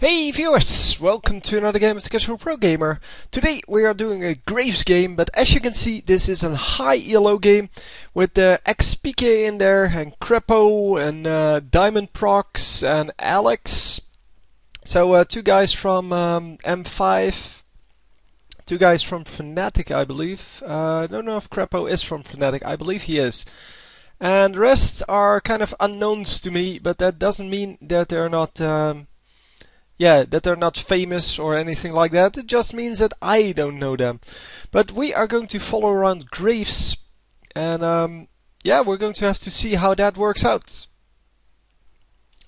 Hey viewers, welcome to another game of the Casual Pro Gamer. Today we are doing a Graves game, but as you can see this is a high ELO game with the xPeke in there, and Krepo, and Diamondprox, and Alex. So two guys from M5, two guys from Fnatic I believe. I don't know if Krepo is from Fnatic, I believe he is. And the rest are kind of unknowns to me, but that doesn't mean that they're not... that they're not famous or anything like that. It just means that I don't know them. But we are going to follow around Graves, and we're going to have to see how that works out.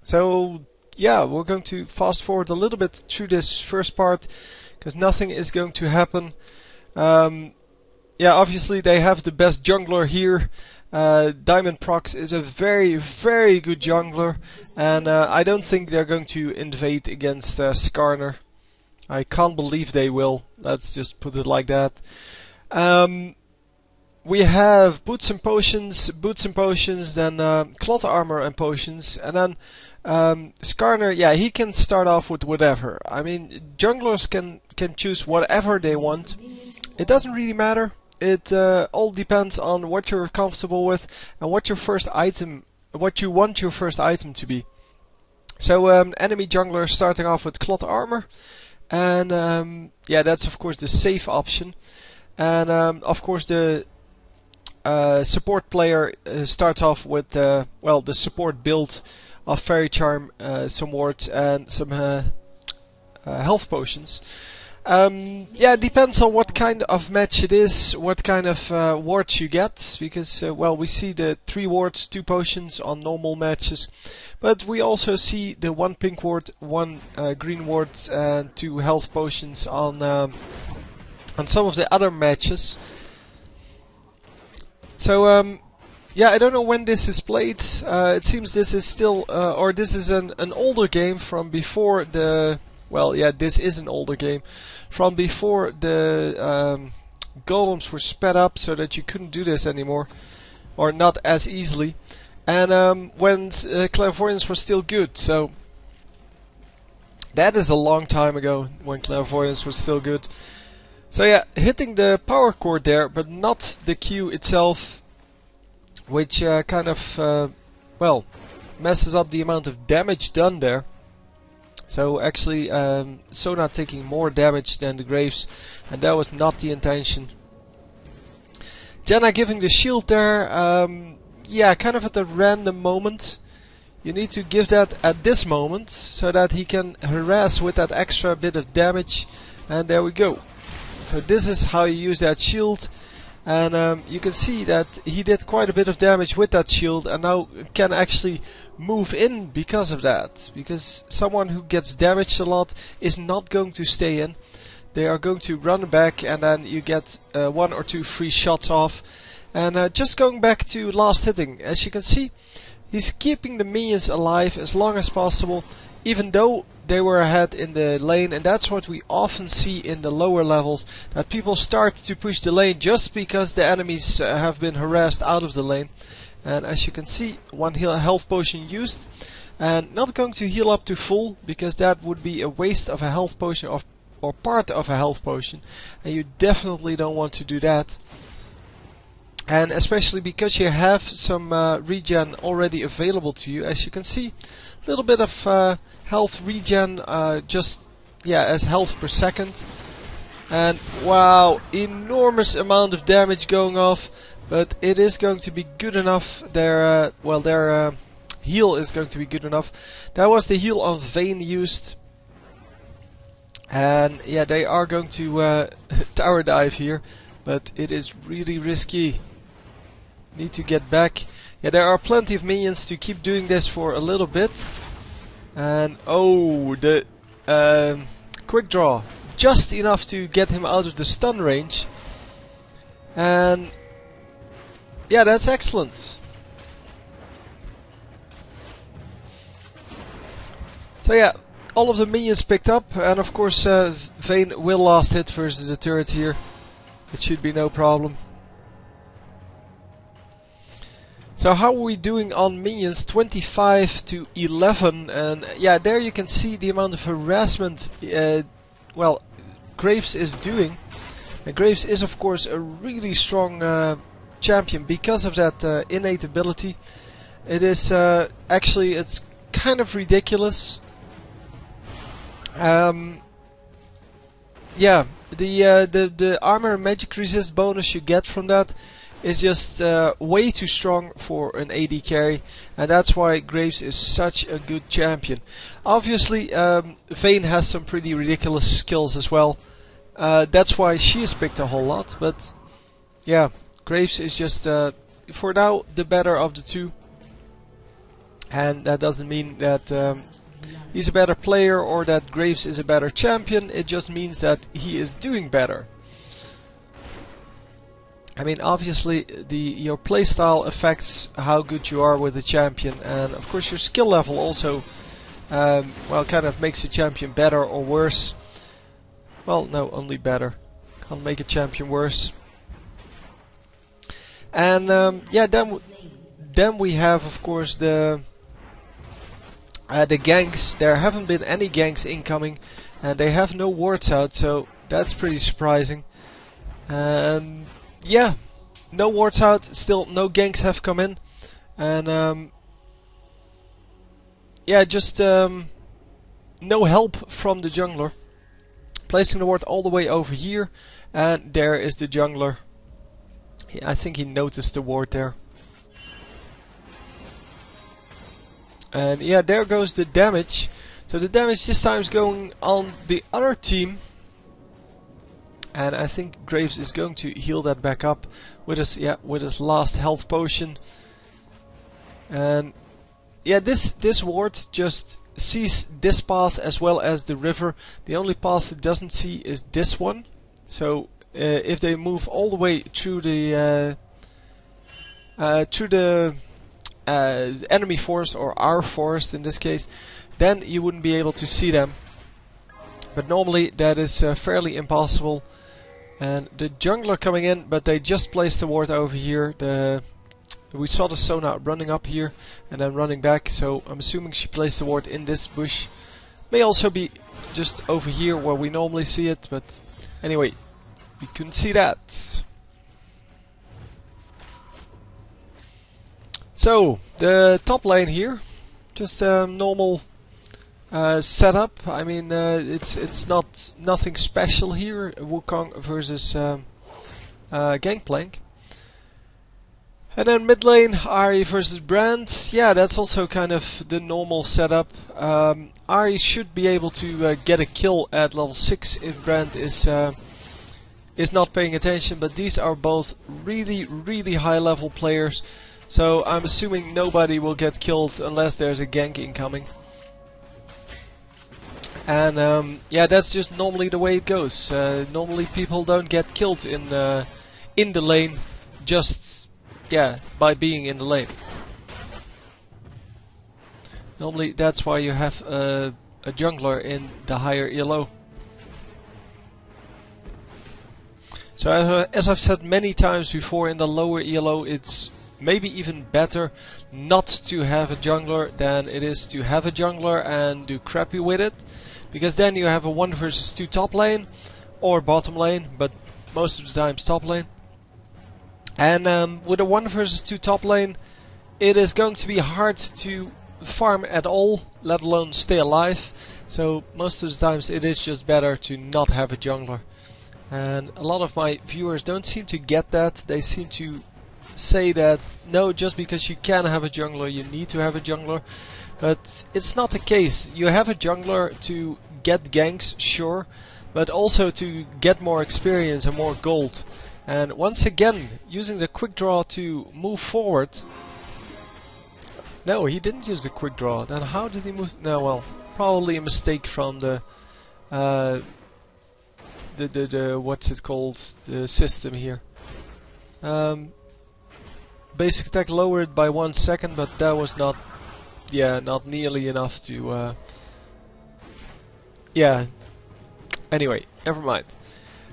So we're going to fast forward a little bit through this first part, because nothing is going to happen. Obviously they have the best jungler here. Diamondprox is a very, very good jungler, and I don't think they're going to invade against Skarner. I can't believe they will. Let's just put it like that. We have boots and potions, then cloth armor and potions, and then Skarner, he can start off with whatever. I mean, junglers can choose whatever they want. It doesn't really matter. It all depends on what you're comfortable with and what you want your first item to be. So enemy jungler starting off with cloth armor, and that's of course the safe option. And of course the support player starts off with the support build of fairy charm, some wards, and some health potions. It depends on what kind of match it is, what kind of wards you get, because we see the 3 wards, 2 potions on normal matches, but we also see the 1 pink ward, 1 green ward, and 2 health potions on some of the other matches. So I don't know when this is played. It seems this is still this is an older game from before the... this is an older game from before the golems were sped up so that you couldn't do this anymore, or not as easily, and when clairvoyance was still good. So that is a long time ago when clairvoyance was still good. So hitting the power cord there, but not the Q itself, which kind of messes up the amount of damage done there. So actually Sona taking more damage than the Graves, and that was not the intention. Janna giving the shield there, kind of at a random moment. You need to give that at this moment, so that he can harass with that extra bit of damage, and there we go. So this is how you use that shield, and you can see that he did quite a bit of damage with that shield, and now can actually move in because of that. Because someone who gets damaged a lot is not going to stay in. They are going to run back, and then you get 1 or 2 free shots off. And just going back to last hitting, as you can see, he's keeping the minions alive as long as possible, even though they were ahead in the lane. And that's what we often see in the lower levels, that people start to push the lane just because the enemies have been harassed out of the lane. And as you can see, 1 health potion used, and not going to heal up to full, because that would be a waste of a health potion or part of a health potion, and you definitely don't want to do that. And especially because you have some regen already available to you. As you can see, a little bit of health regen, as health per second. And wow, enormous amount of damage going off. But it is going to be good enough. Their heal is going to be good enough. That was the heal on Vayne used. And they are going to tower dive here. But it is really risky. Need to get back. There are plenty of minions to keep doing this for a little bit. And the quick draw. Just enough to get him out of the stun range. And that's excellent. So all of the minions picked up, and of course Vayne will last hit versus the turret here. It should be no problem. So how are we doing on minions? 25 to 11, and yeah, there you can see the amount of harassment well, Graves is doing. And Graves is of course a really strong champion because of that innate ability. It is actually, it's kind of ridiculous. Yeah, the armor and magic resist bonus you get from that is just way too strong for an AD carry, and that's why Graves is such a good champion. Obviously, Vayne has some pretty ridiculous skills as well. That's why she is picked a whole lot, but yeah, Graves is just for now the better of the two, and that doesn't mean that he's a better player or that Graves is a better champion. It just means that he is doing better. I mean, obviously your playstyle affects how good you are with the champion, and of course your skill level also well, kind of makes a champion better or worse. Well, no, only better. Can't make a champion worse. And yeah, then we have of course the ganks. There haven't been any ganks incoming, and they have no wards out, so that's pretty surprising. And yeah, no wards out, still no ganks have come in, and yeah, just no help from the jungler. Placing the ward all the way over here, and there is the jungler. I think he noticed the ward there. And yeah, there goes the damage. So the damage this time is going on the other team. And I think Graves is going to heal that back up with his last health potion. And yeah, this ward just sees this path as well as the river. The only path it doesn't see is this one. So if they move all the way through the enemy forest, or our forest in this case, then you wouldn't be able to see them. But normally that is fairly impossible. And the jungler coming in, but they just placed the ward over here. We saw the Sona running up here and then running back, so I'm assuming she placed the ward in this bush. May also be just over here where we normally see it, but anyway, we couldn't see that. So, the top lane here, just a normal setup. I mean, it's nothing special here. Wukong versus Gangplank. And then mid lane, Ahri versus Brand. Yeah, that's also kind of the normal setup. Ahri should be able to get a kill at level 6 if Brand is not paying attention. But these are both really high level players. So I'm assuming nobody will get killed unless there's a gank incoming. And yeah, that's just normally the way it goes. Normally people don't get killed in the lane, just by being in the lane. Normally that's why you have a jungler in the higher ELO. So as I've said many times before, in the lower ELO it's maybe even better not to have a jungler than it is to have a jungler and do crappy with it. Because then you have a 1 versus 2 top lane or bottom lane, but most of the time it's top lane. And with a 1 versus 2 top lane, it is going to be hard to farm at all, let alone stay alive. So most of the times it is just better to not have a jungler. And a lot of my viewers don't seem to get that. They seem to say that no, just because you can have a jungler, you need to have a jungler. But it's not the case. You have a jungler to get ganks, sure, but also to get more experience and more gold. And once again, using the quick draw to move forward. No, he didn't use the quick draw. Then how did he move? No, well, probably a mistake from the what's it called? The system here. Basic attack lowered by 1 second, but that was not nearly enough to yeah, anyway, never mind.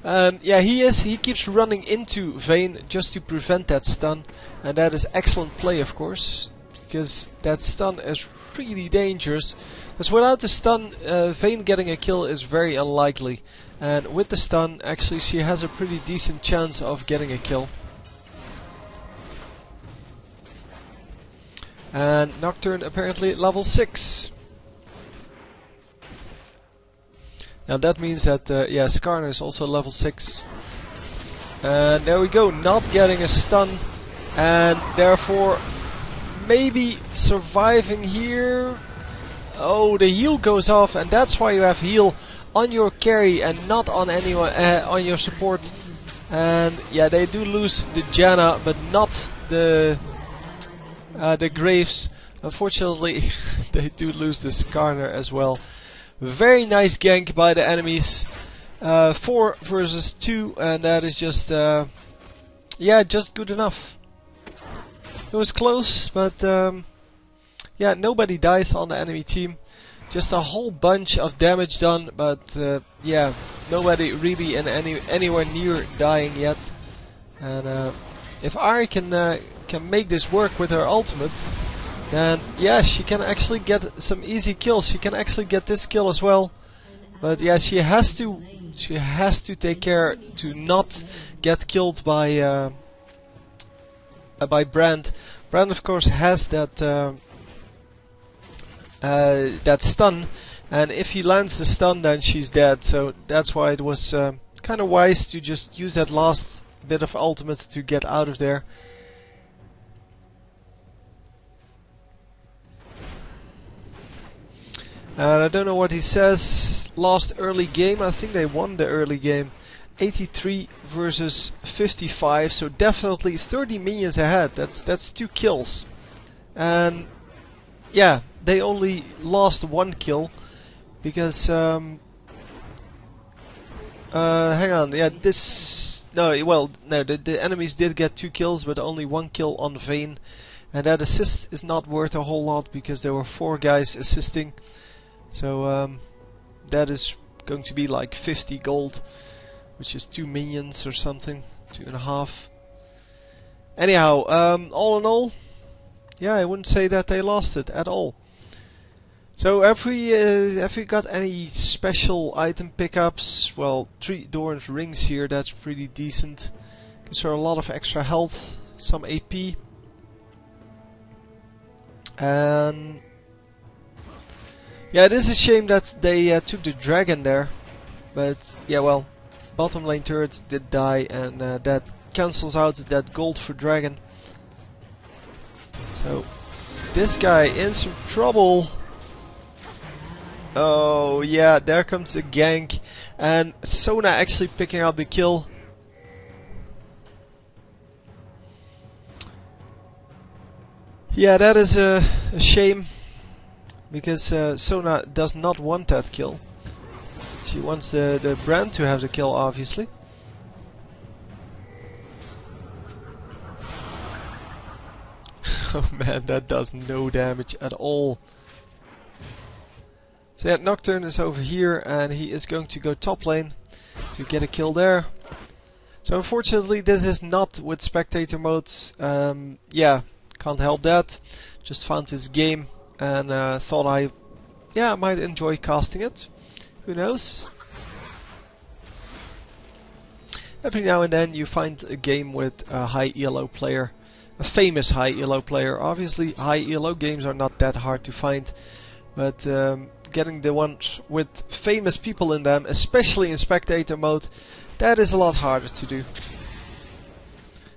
Yeah, he keeps running into Vayne just to prevent that stun, and that is excellent play, of course, because that stun is really dangerous. Because without the stun, Vayne getting a kill is very unlikely, and with the stun, actually, she has a pretty decent chance of getting a kill. And Nocturne apparently level 6. Now that means that, yeah, Skarner is also level 6. And there we go, not getting a stun. And therefore, maybe surviving here. Oh, the heal goes off, and that's why you have heal on your carry and not on anyone, on your support. And yeah, they do lose the Janna, but not the Graves. Unfortunately, they do lose the Skarner as well. Very nice gank by the enemies. 4 versus 2, and that is just, yeah, just good enough. It was close, but yeah, nobody dies on the enemy team. Just a whole bunch of damage done, but yeah, nobody really in anywhere near dying yet. And if Ari can make this work with her ultimate, then yeah, she can actually get some easy kills. She can actually get this kill as well. But yeah, she has to take care to not get killed by Brand. Brand, of course, has that that stun, and if he lands the stun, then she's dead. So that's why it was kind of wise to just use that last bit of ultimate to get out of there. And I don't know what he says. Lost early game. I think they won the early game. 83 versus 55. So definitely 30 minions ahead. That's 2 kills. And yeah, they only lost 1 kill because hang on. Yeah, this no. The enemies did get 2 kills, but only 1 kill on Vayne. And that assist is not worth a whole lot because there were 4 guys assisting. So that is going to be like 50 gold, which is 2 minions or something, 2.5. Anyhow, all in all, yeah, I wouldn't say that they lost it at all. So have we got any special item pickups? Well, 3 Doran's rings here, that's pretty decent. Gives her a lot of extra health, some AP. And yeah, it is a shame that they took the dragon there, but yeah, well, bottom lane turret did die, and that cancels out that gold for dragon. So this guy in some trouble. Oh yeah, there comes the gank, and Sona actually picking up the kill. Yeah, that is a shame. Because Sona does not want that kill. She wants the Brand to have the kill, obviously. Oh man, that does no damage at all. So yeah, Nocturne is over here, and he is going to go top lane to get a kill there. So unfortunately, this is not with spectator modes. Yeah, can't help that. Just found this game. And thought I might enjoy casting it. Who knows? Every now and then you find a game with a high ELO player. A famous high ELO player. Obviously high ELO games are not that hard to find. But getting the ones with famous people in them, especially in spectator mode, that is a lot harder to do.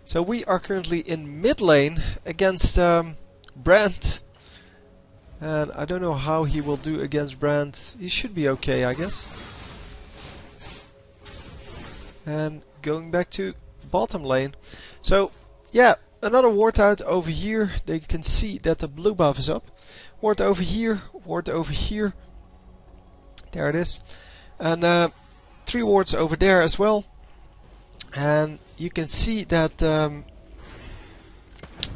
So we are currently in mid lane against Brand. And I don't know how he will do against Brand. He should be okay, I guess. And going back to bottom lane. So, yeah, another ward out over here. They can see that the blue buff is up. Ward over here, ward over here. There it is. And 3 wards over there as well. And you can see that,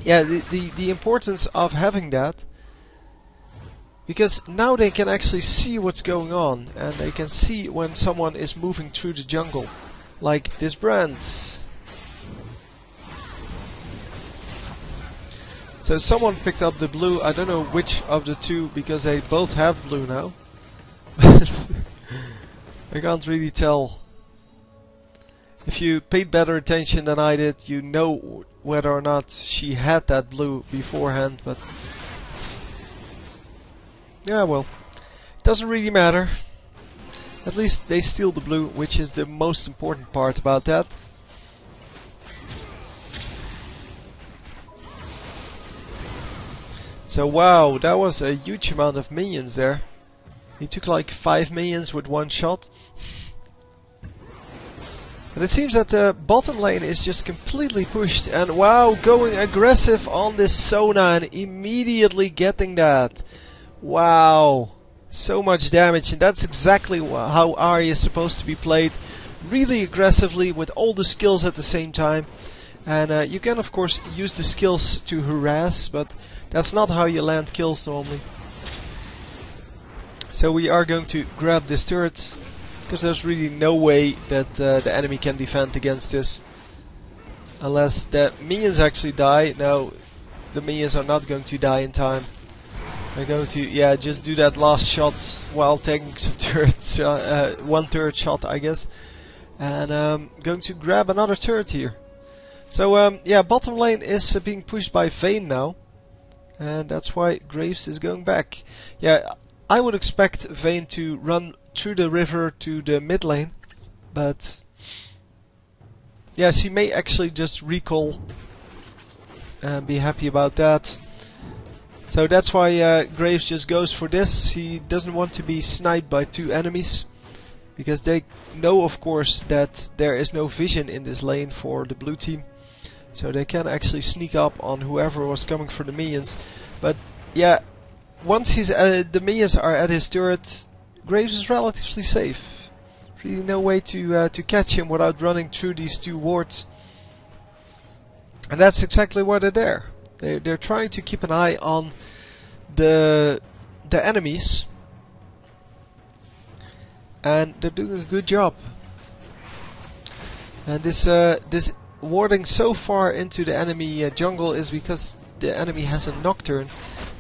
yeah, the importance of having that. Because now they can actually see what's going on, and they can see when someone is moving through the jungle. like this brand. So someone picked up the blue. I don't know which of the two, because they both have blue now. I can't really tell. If you paid better attention than I did, you know whether or not she had that blue beforehand, but yeah, well, doesn't really matter. At least they steal the blue, which is the most important part about that. So wow, that was a huge amount of minions there. He took like 5 minions with one shot. But it seems that the bottom lane is just completely pushed, and wow, going aggressive on this Sona and immediately getting that. Wow, so much damage, and that's exactly how Ahri is supposed to be played. Really aggressively with all the skills at the same time. And you can of course use the skills to harass, but that's not how you land kills normally. So we are going to grab this turret, because there's really no way that the enemy can defend against this. Unless the minions actually die. No, the minions are not going to die in time. They're going to, yeah, just do that last shot while taking some turrets, one turret shot I guess. And going to grab another turret here. So yeah, bottom lane is being pushed by Vayne now. And that's why Graves is going back. Yeah, I would expect Vayne to run through the river to the mid lane. But yeah, she may actually just recall and be happy about that. So that's why Graves just goes for this. He doesn't want to be sniped by 2 enemies. Because they know of course that there is no vision in this lane for the blue team. So they can actually sneak up on whoever was coming for the minions. But yeah, once the minions are at his turret, Graves is relatively safe. Really no way to catch him without running through these 2 wards. And that's exactly why they're there. They're trying to keep an eye on the enemies. And they're doing a good job. And this warding so far into the enemy jungle is because the enemy has a Nocturne.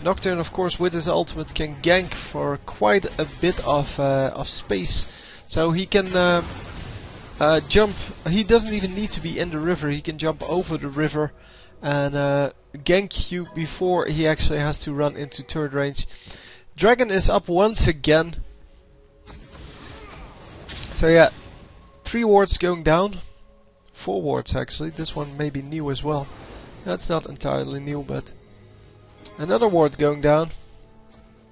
Nocturne, of course, with his ultimate can gank for quite a bit of space. So he can jump. He doesn't even need to be in the river. He can jump over the river and gank you before he actually has to run into turret range. Dragon is up once again. So yeah, 3 wards going down. 4 wards actually. This one may be new as well. That's not entirely new, but another ward going down.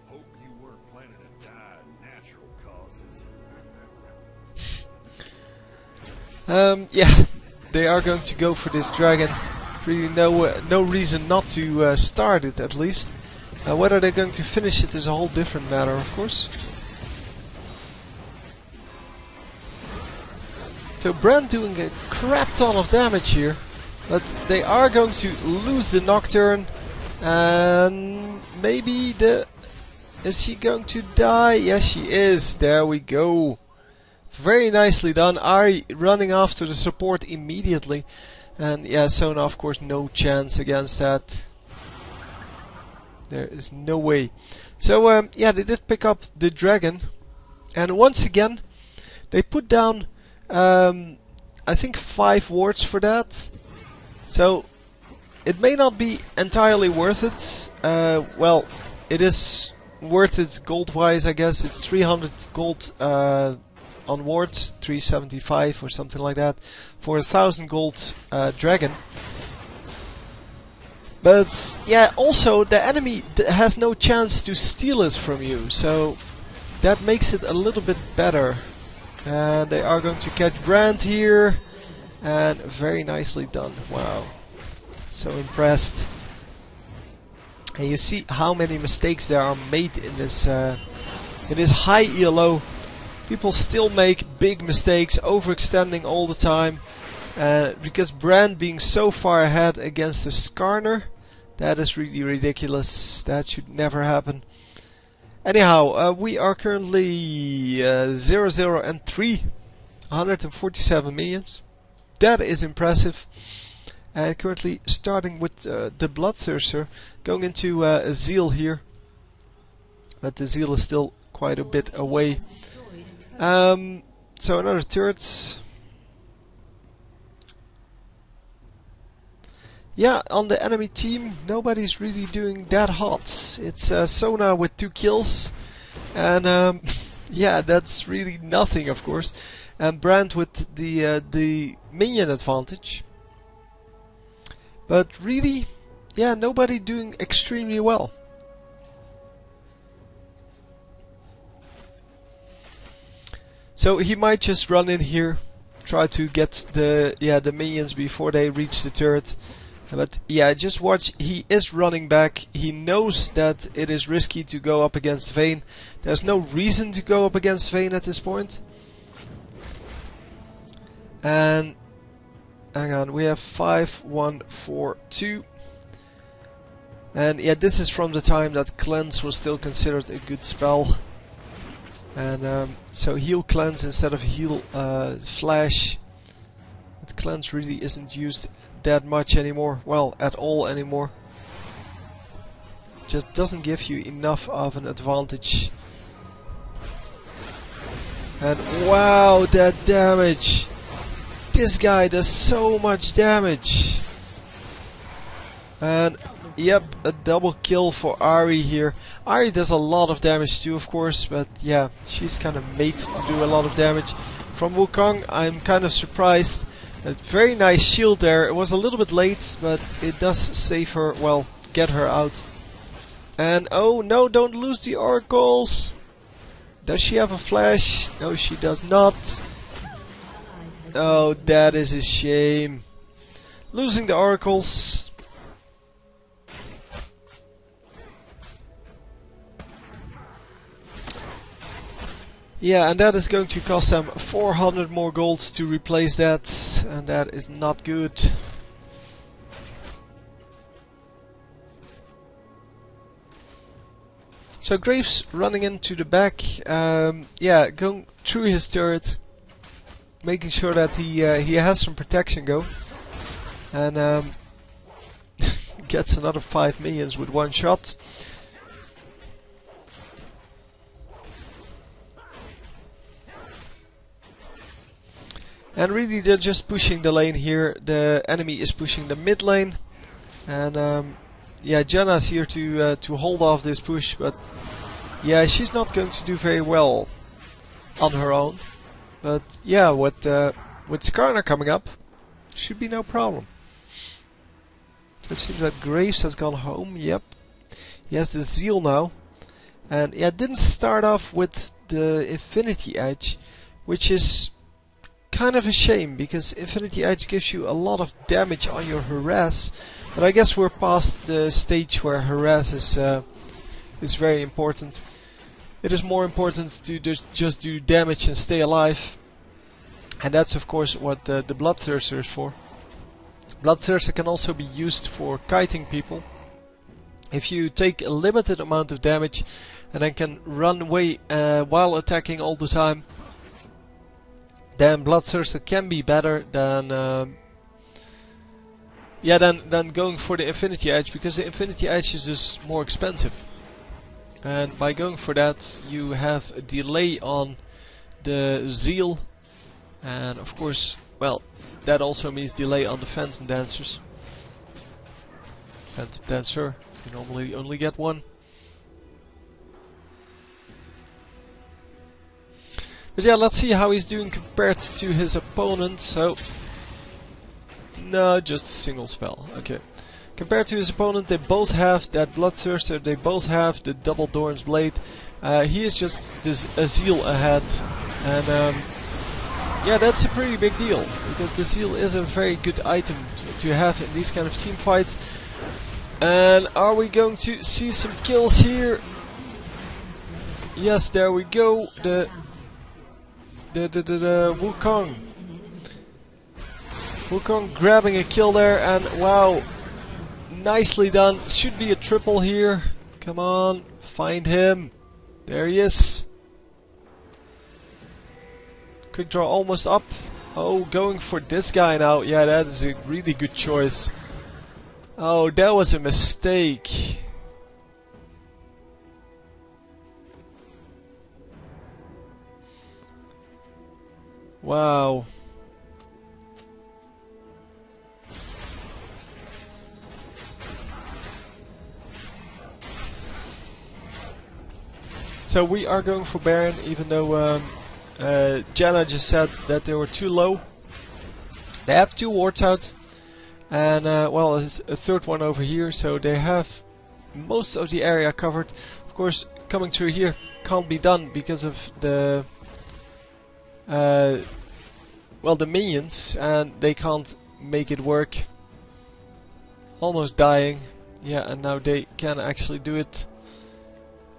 Hope you weren't planning to die of natural causes. Yeah, they are going to go for this dragon. Really no reason not to start it at least. Whether they're going to finish it is a whole different matter, of course. So Brand doing a crap ton of damage here, but they are going to lose the Nocturne, and maybe is she going to die? Yes, she is. There we go. Very nicely done. Ahri running after the support immediately, and yeah, Sona of course no chance against that. There is no way. So yeah, they did pick up the dragon, and once again they put down I think 5 wards for that. So it may not be entirely worth it. Well, it is worth it gold wise, I guess. It's 300 gold on wards, 375 or something like that, for 1000 gold dragon. But yeah, also the enemy has no chance to steal it from you, so that makes it a little bit better. And they are going to catch Brand here, and very nicely done. Wow, so impressed. And you see how many mistakes there are made in this high ELO. People still make big mistakes, overextending all the time. Because Brand being so far ahead against the Skarner, that is really ridiculous. That should never happen. Anyhow, we are currently 0-0 and 3 147 minions. That is impressive. And currently starting with the Bloodthirster, going into a Zeal here. But the Zeal is still quite a bit away. So another turret. Yeah, on the enemy team, nobody's really doing that hot. It's Sona with 2 kills. And yeah, that's really nothing, of course. And Brand with the minion advantage. But really, yeah, nobody doing extremely well. So he might just run in here, try to get the minions before they reach the turret. But yeah, just watch, he is running back. He knows that it is risky to go up against Vayne. There's no reason to go up against Vayne at this point. And hang on, we have 5, 1, 4, 2. And yeah, this is from the time that Cleanse was still considered a good spell. And so heal Cleanse instead of heal Flash. But Cleanse really isn't used that much anymore. Well, at all anymore. Just doesn't give you enough of an advantage. And wow, that damage! This guy does so much damage. And yep, a double kill for Ahri here. Ahri does a lot of damage too, of course, but yeah, she's kind of made to do a lot of damage. From Wukong, I'm kind of surprised. A very nice shield there. It was a little bit late, but it does save her, well, get her out. And oh no, don't lose the oracles! Does she have a flash? No, she does not. Oh, that is a shame. Losing the oracles. Yeah, and that is going to cost them 400 more gold to replace that, and that is not good. So Graves running into the back, yeah, going through his turret, making sure that he has some protection go, and gets another 5 minions with 1 shot. And really they're just pushing the lane here. The enemy is pushing the mid lane. And yeah, Janna's here to hold off this push, but yeah, she's not going to do very well on her own. But yeah, with Skarner coming up, should be no problem. So it seems that Graves has gone home, yep. He has the Zeal now. And yeah, didn't start off with the Infinity Edge, which is kind of a shame, because Infinity Edge gives you a lot of damage on your harass, but I guess we're past the stage where harass is very important. It is more important to just do damage and stay alive, and that's of course what the Bloodthirster is for. Bloodthirster can also be used for kiting people. If you take a limited amount of damage and then can run away while attacking all the time, then Bloodthirster can be better than than going for the Infinity Edge, because the Infinity Edge is just more expensive. And by going for that, you have a delay on the Zeal, and of course, well, that also means delay on the Phantom Dancers. Phantom Dancer, you normally only get 1. But yeah, let's see how he's doing compared to his opponent. So, no, just a single spell. Okay. Compared to his opponent, they both have that Bloodthirster, they both have the Double Dorn's Blade. He is just this Zeal ahead. And yeah, that's a pretty big deal, because the Zeal is a very good item to have in these kind of team fights. And are we going to see some kills here? Yes, there we go. The Wukong. Wukong grabbing a kill there, and wow, nicely done. Should be a triple here. Come on, find him. There he is. Quick draw almost up. Oh, going for this guy now. Yeah, that is a really good choice. Oh, that was a mistake. Wow. So we are going for Baron, even though Janna just said that they were too low. They have 2 wards out, and well, there's a third one over here, so they have most of the area covered. Of course, coming through here can't be done because of the well, the minions, and they can't make it work. Almost dying. Yeah, and now they can actually do it.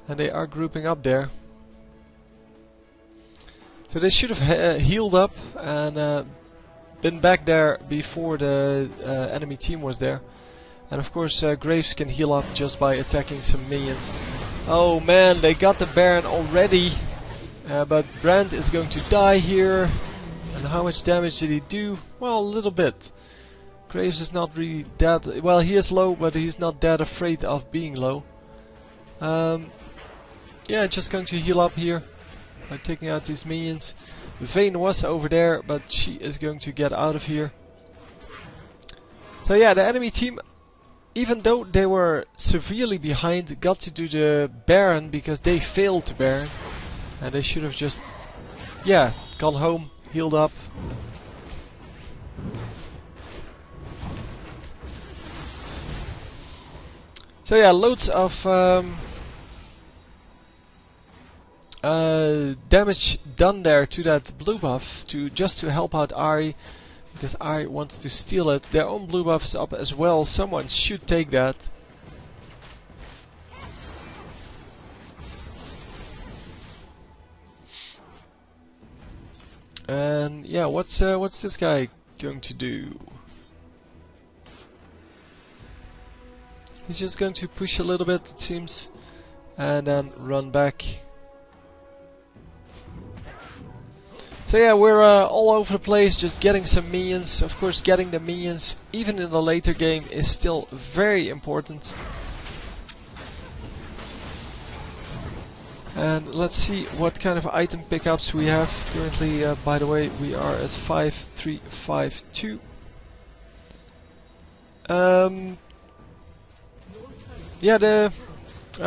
And they are grouping up there. So they should have healed up and been back there before the enemy team was there. And of course Graves can heal up just by attacking some minions. Oh man, they got the Baron already. But Brand is going to die here. And how much damage did he do? Well, a little bit. Graves is not really that... Well, he is low, but he's not that afraid of being low. Yeah, just going to heal up here by taking out these minions. Vayne was over there, but she is going to get out of here. So yeah, the enemy team, even though they were severely behind, got to do the Baron because they failed the Baron. And they should have just, yeah, gone home, healed up. So yeah, loads of damage done there to that blue buff, just to help out Ahri, because Ahri wants to steal it. Their own blue buff is up as well. Someone should take that. And yeah, what's this guy going to do? He's just going to push a little bit, it seems, and then run back. So yeah, we're all over the place, just getting some minions. Of course, getting the minions, even in the later game, is still very important. And let's see what kind of item pickups we have. Currently, by the way, we are at 5352. Yeah, the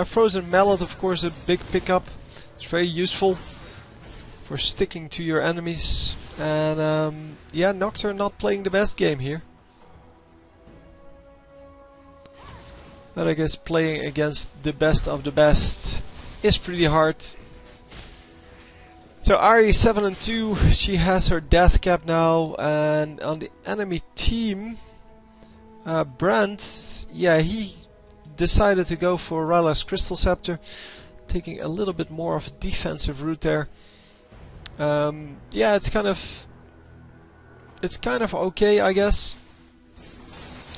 frozen mallet, of course, a big pickup. It's very useful for sticking to your enemies. And yeah, Nocturne not playing the best game here. But I guess playing against the best of the best is pretty hard. So Ahri 7 and 2, she has her death cap now, and on the enemy team, Brandt, yeah, he decided to go for Rala's Crystal Scepter, taking a little bit more of a defensive route there. Yeah, it's kind of okay, I guess.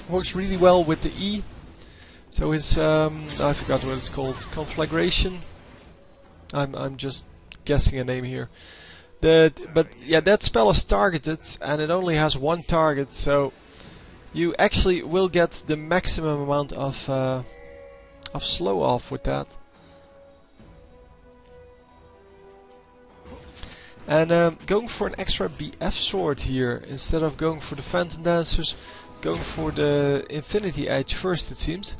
Works really well with the E. So his I forgot what it's called, conflagration. I'm just guessing a name here. But yeah, that spell is targeted and it only has one target, so you actually will get the maximum amount of slow off with that. And going for an extra BF sword here instead of going for the Phantom Dancers, going for the Infinity Edge first, it seems.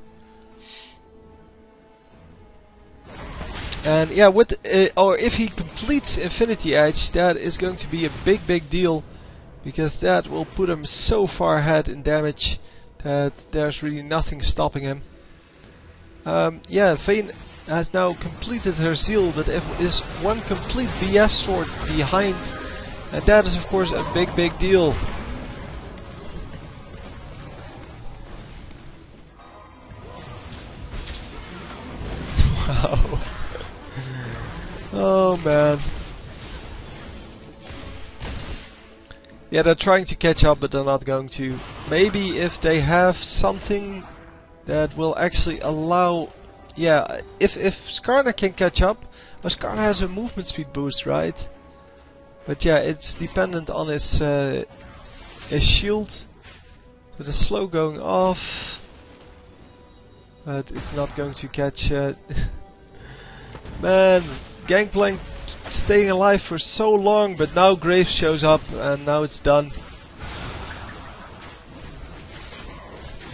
And yeah, with or if he completes Infinity Edge, that is going to be a big deal, because that will put him so far ahead in damage that there's really nothing stopping him. Yeah, Vayne has now completed her Zeal, but is one complete BF sword behind, and that is of course a big deal. Wow. Oh man. Yeah, they're trying to catch up, but they're not going to. Maybe if they have something that will actually allow... Yeah, if Skarner can catch up... Well, Skarner has a movement speed boost, right? But yeah, it's dependent on his shield. So the slow going off. But it's not going to catch... Man, Gangplank staying alive for so long, but now Graves shows up and now it's done.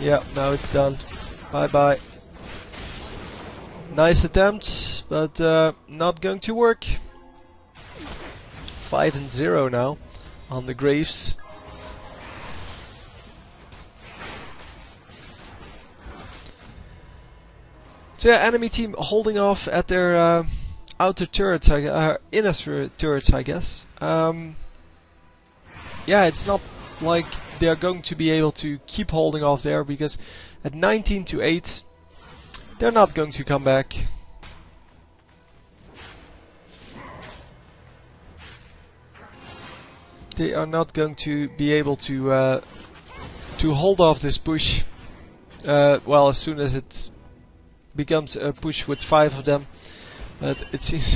Yeah, now it's done. Bye bye. Nice attempt, but not going to work. 5-0 now on the Graves. So yeah, enemy team holding off at their outer turrets, inner turrets, I guess. Yeah, it's not like they're going to be able to keep holding off there, because at 19-8, they're not going to come back. They are not going to be able to hold off this push. Well, as soon as it becomes a push with 5 of them. But it seems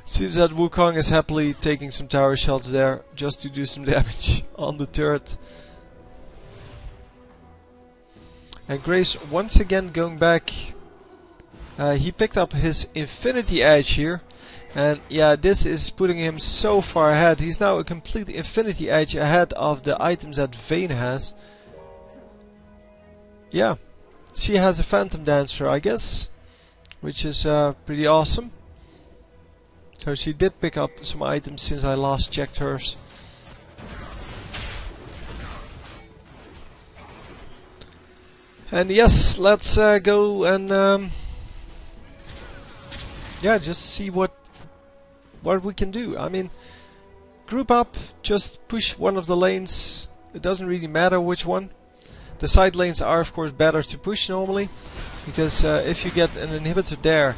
seems that Wukong is happily taking some tower shots there just to do some damage on the turret. And Graves once again going back. He picked up his Infinity Edge here. And yeah, this is putting him so far ahead. He's now a complete Infinity Edge ahead of the items that Vayne has. Yeah, she has a Phantom Dancer, I guess, which is pretty awesome. So she did pick up some items since I last checked hers. And yes, let's go and yeah, just see what we can do. I mean, group up, just push one of the lanes. It doesn't really matter which one. The side lanes are of course better to push normally, because if you get an inhibitor there,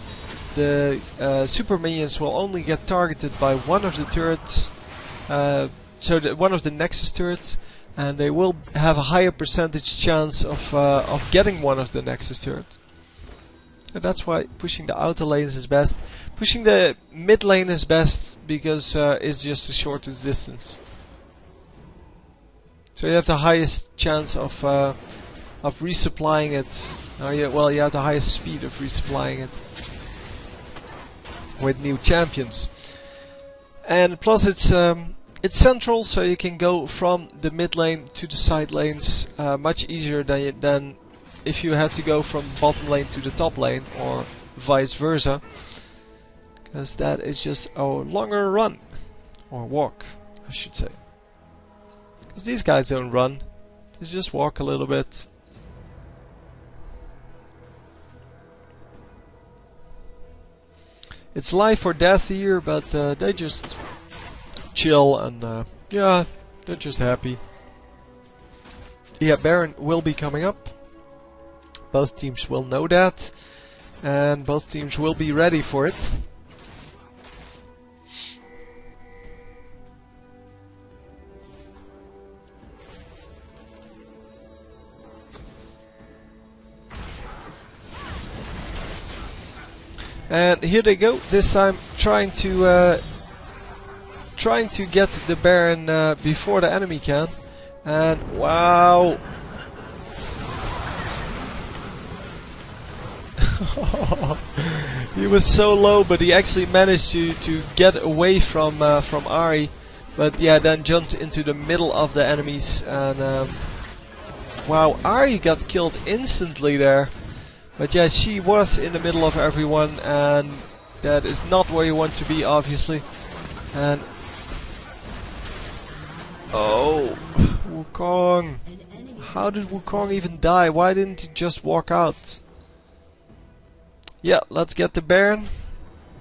the super minions will only get targeted by one of the turrets, so one of the Nexus turrets, and they will have a higher percentage chance of getting one of the Nexus turrets. And that's why pushing the outer lanes is best. Pushing the mid lane is best because it's just the shortest distance. So you have the highest chance of resupplying it. Well, you have the highest speed of resupplying it with new champions. And plus it's central, so you can go from the mid lane to the side lanes much easier than if you have to go from bottom lane to the top lane, or vice versa, because that is just a longer run, or walk, I should say. Because these guys don't run, they just walk a little bit. It's life or death here, but they just chill and yeah, they're just happy. Yeah, Baron will be coming up. Both teams will know that, and both teams will be ready for it. And here they go, this time trying to get the Baron before the enemy can. And wow! He was so low, but he actually managed to get away from Ahri. But yeah, then jumped into the middle of the enemies, and wow, Ahri got killed instantly there. But yeah, she was in the middle of everyone, and that is not where you want to be, obviously. And oh, Wukong! How did Wukong even die? Why didn't he just walk out? Yeah, let's get the Baron.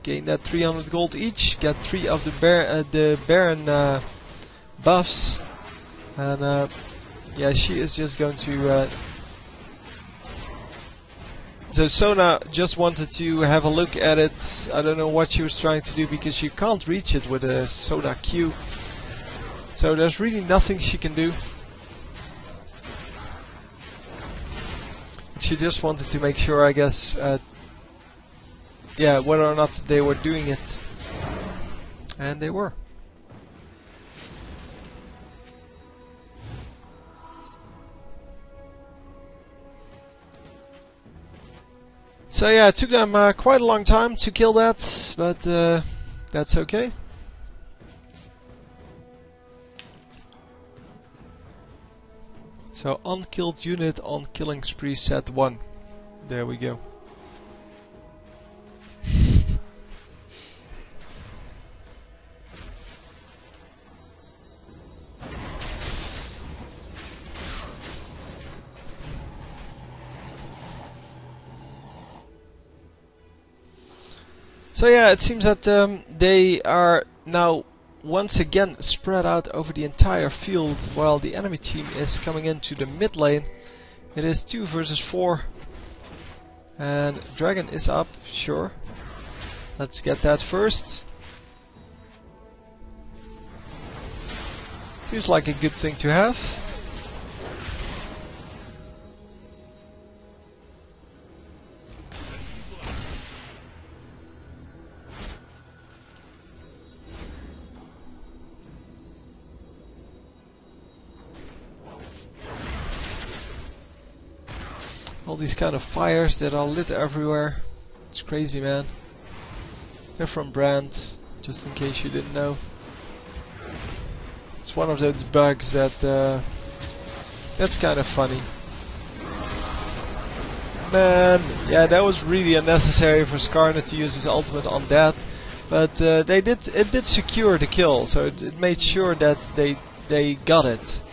Gain that 300 gold each. Get 3 of the Baron buffs. And yeah, she is just going to... So Sona just wanted to have a look at it. I don't know what she was trying to do, because you can't reach it with a Sona Q. So there's really nothing she can do. She just wanted to make sure, I guess, yeah, whether or not they were doing it. And they were. So yeah, it took them quite a long time to kill that, but that's okay. So unkilled unit on killing spree set 1. There we go. So yeah, it seems that they are now once again spread out over the entire field while the enemy team is coming into the mid lane. It is 2 versus 4 and Dragon is up, sure. Let's get that first. Feels like a good thing to have. All these kind of fires that are lit everywhere. It's crazy, man. They're from Brand, just in case you didn't know. It's one of those bugs that that's kind of funny. Man, yeah, that was really unnecessary for Skarner to use his ultimate on that. But it did secure the kill, so it made sure that they got it.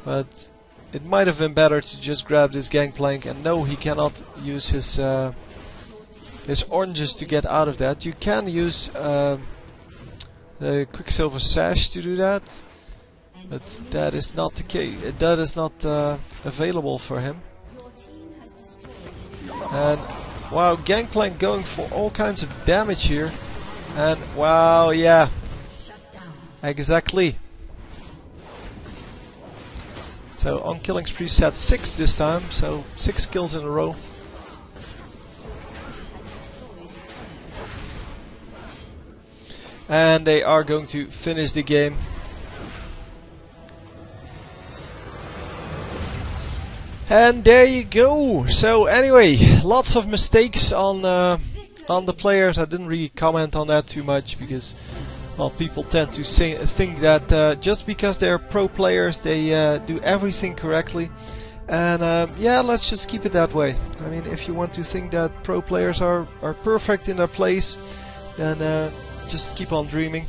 But it might have been better to just grab this gangplank, and no, he cannot use his oranges to get out of that. You can use the Quicksilver Sash to do that, but that is not the case. That is not available for him. And wow, gangplank going for all kinds of damage here. And wow, yeah, exactly. So on killing spree set 6 this time, so 6 kills in a row. And they are going to finish the game. And there you go. So anyway, lots of mistakes on the players. I didn't really comment on that too much because, well, people tend to think that just because they're pro players, they do everything correctly. And yeah, let's just keep it that way. I mean, if you want to think that pro players are perfect in their place, then just keep on dreaming.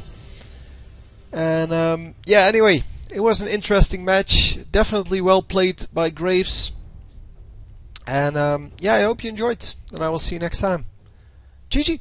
And yeah, anyway, it was an interesting match. Definitely well played by Graves. And yeah, I hope you enjoyed. And I will see you next time. GG!